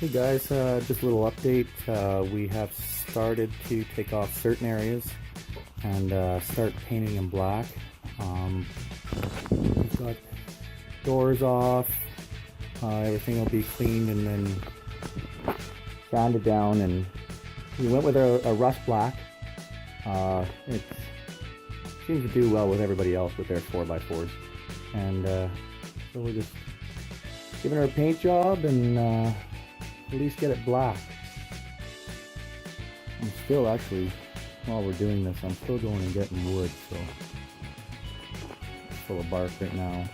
Hey guys, just a little update. We have started to take off certain areas and start painting them black. We've got doors off, everything will be cleaned and then sanded down, and we went with a rust black. It seems to do well with everybody else with their 4x4s, and so we're just giving her a paint job and at least get it black. I'm still actually, while we're doing this, I'm still going and getting wood, so it's full of bark right now.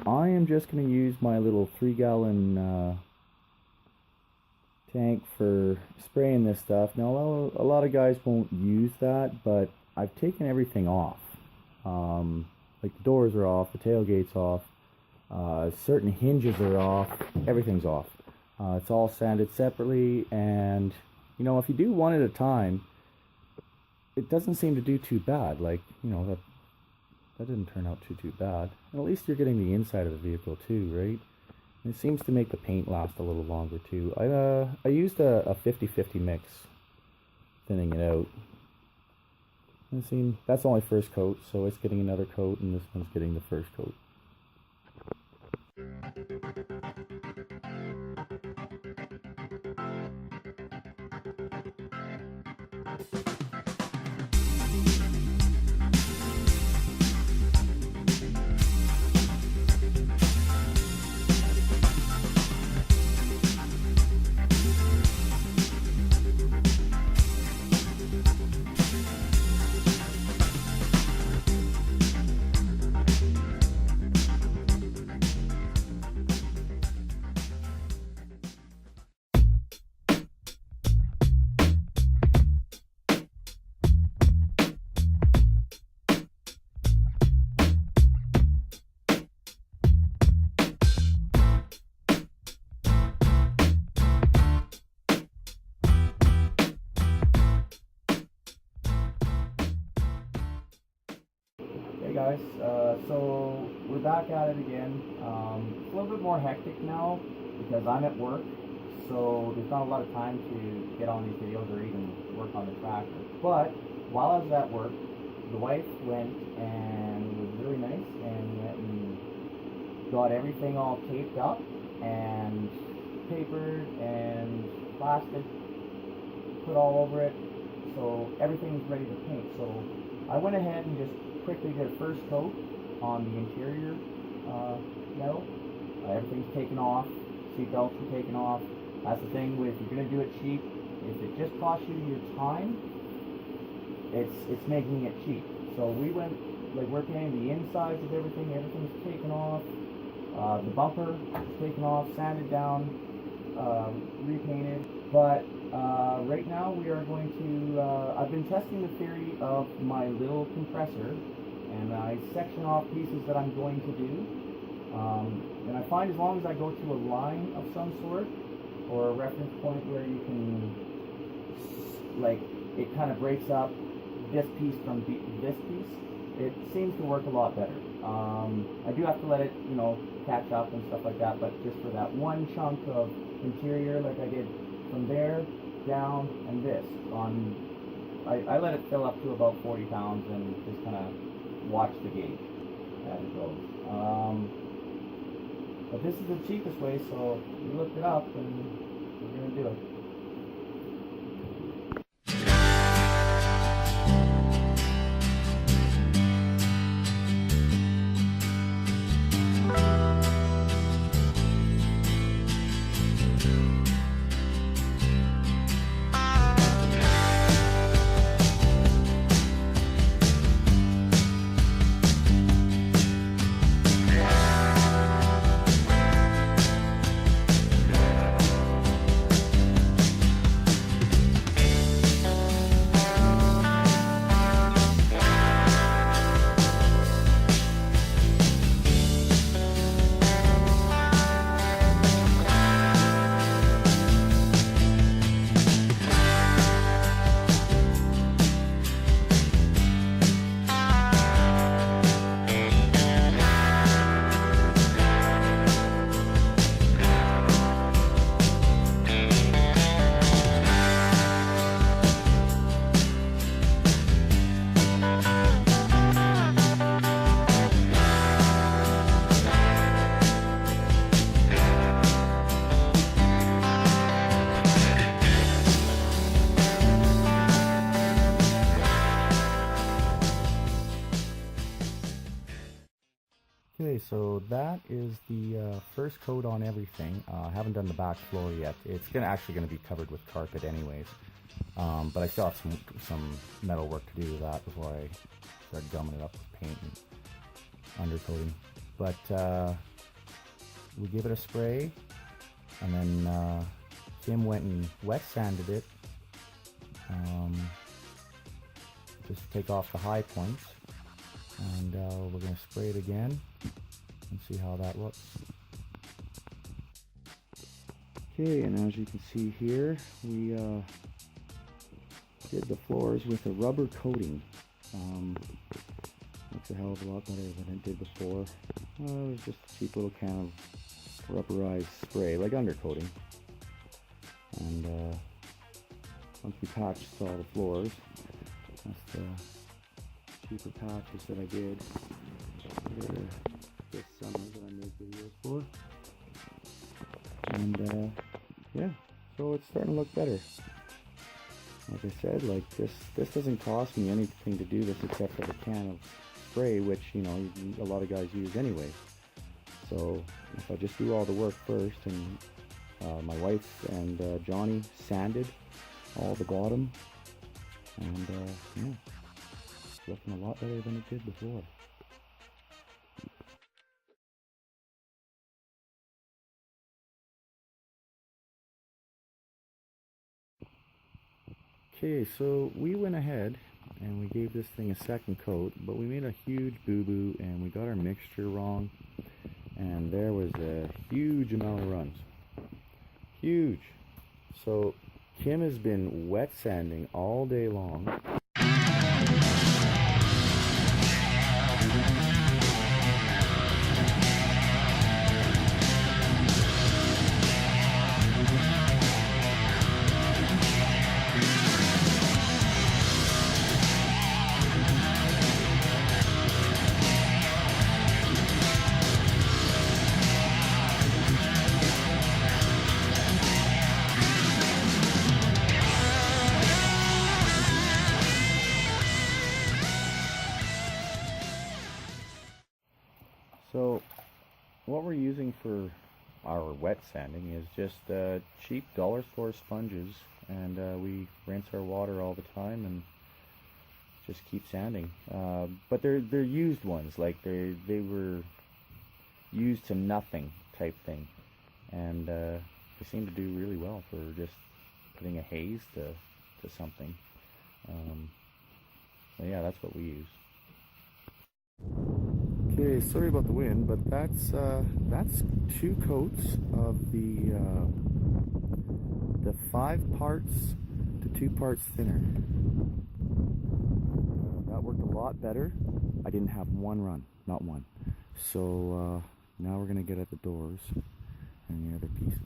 I am just going to use my little 3-gallon tank for spraying this stuff. Now, a lot of guys won't use that, but I've taken everything off. Like the doors are off, the tailgate's off, certain hinges are off, everything's off. It's all sanded separately, and you know, if you do one at a time, it doesn't seem to do too bad. Like, you know, that didn't turn out too bad. And at least you're getting the inside of the vehicle too, right? And it seems to make the paint last a little longer too. I used a 50-50 mix, thinning it out. And see, that's only first coat, so it's getting another coat, and this one's getting the first coat. Hey guys, so we're back at it again. It's a little bit more hectic now because I'm at work, so there's not a lot of time to get on these videos or even work on the tractor. But while I was at work, the wife went and was really nice and went and got everything all taped up and papered and plastic put all over it, so everything's ready to paint. So I went ahead and just quickly did a first coat on the interior metal. Everything's taken off, seat belts are taken off. That's the thing with, if you're going to do it cheap, if it just costs you your time, it's making it cheap. So we went, like, we're painting the insides of everything. Everything's taken off. The bumper is taken off, sanded down, repainted. But right now we are going to, I've been testing the theory of my little compressor, and I section off pieces that I'm going to do. And I find as long as I go to a line of some sort, or a reference point where you can, like, it kind of breaks up this piece from this piece, it seems to work a lot better. I do have to let it, you know, catch up and stuff like that, but just for that one chunk of interior, like I did from there down and this on, I let it fill up to about 40 pounds and just kind of watch the gauge as it goes. But this is the cheapest way, so we looked it up and we're going to do it. So that is the first coat on everything. I haven't done the back floor yet. It's actually gonna be covered with carpet anyways. But I still have some metal work to do to that before I start gumming it up with paint and undercoating. But we give it a spray, and then Kim went and wet sanded it, just to take off the high points. And we're going to spray it again and see how that looks. Okay, and as you can see here, we did the floors with a rubber coating. Looks a hell of a lot better than it did before. It was just a cheap little can of rubberized spray, like undercoating. And once we patched all the floors, that's the cheaper patches that I did this summer that I made videos for. And yeah, so it's starting to look better. Like I said, like this doesn't cost me anything to do this except for the can of spray, which, you know, a lot of guys use anyway. So if I just do all the work first, and my wife and Johnny sanded all the bottom, and yeah, it's looking a lot better than it did before. Okay, so we went ahead and we gave this thing a second coat, but we made a huge boo-boo and we got our mixture wrong, and there was a huge amount of runs. Huge. So Kim has been wet sanding all day long. So what we're using for our wet sanding is just cheap dollar store sponges, and we rinse our water all the time and just keep sanding. But they're used ones, like they were used to nothing type thing, and they seem to do really well for just putting a haze to something. So yeah, that's what we use. Okay, sorry about the wind, but that's 2 coats of the 5 parts to 2 parts thinner. That worked a lot better. I didn't have one run, not one. So now we're gonna get at the doors and the other pieces.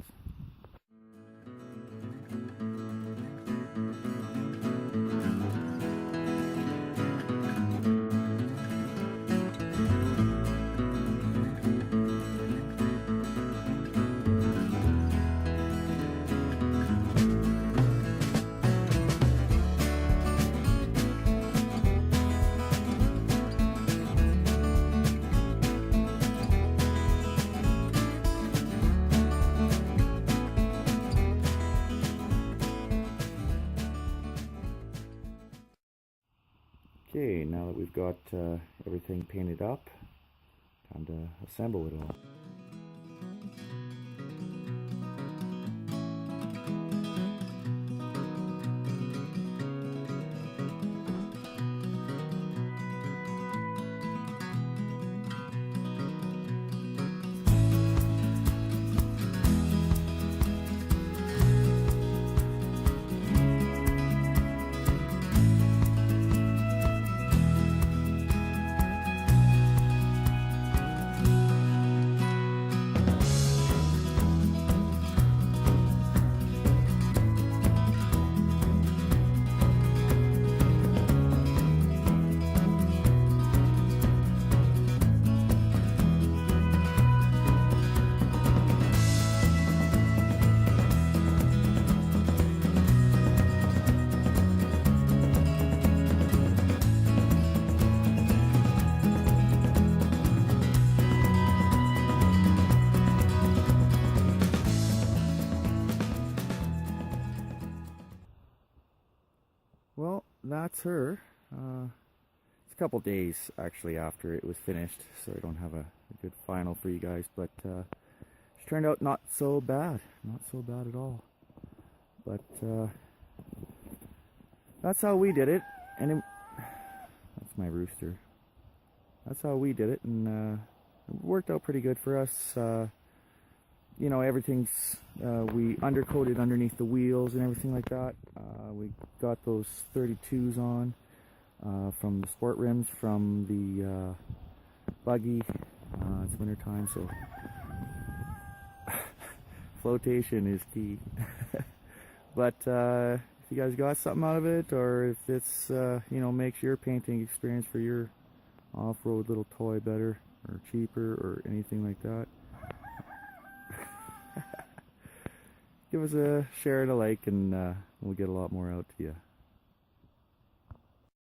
Okay, now that we've got everything painted up, time to assemble it all. that's her. It's a couple days actually after it was finished, so I don't have a good final for you guys, but she turned out not so bad. Not so bad at all. But that's how we did it, and that's my rooster. That's how we did it, and it worked out pretty good for us. You know, everything's, we undercoated underneath the wheels and everything like that. We got those 32s on from the sport rims from the buggy. It's winter time, so flotation is key. But if you guys got something out of it, or if it's, you know, makes your painting experience for your off-road little toy better or cheaper or anything like that, give us a share and a like, and we'll get a lot more out to you.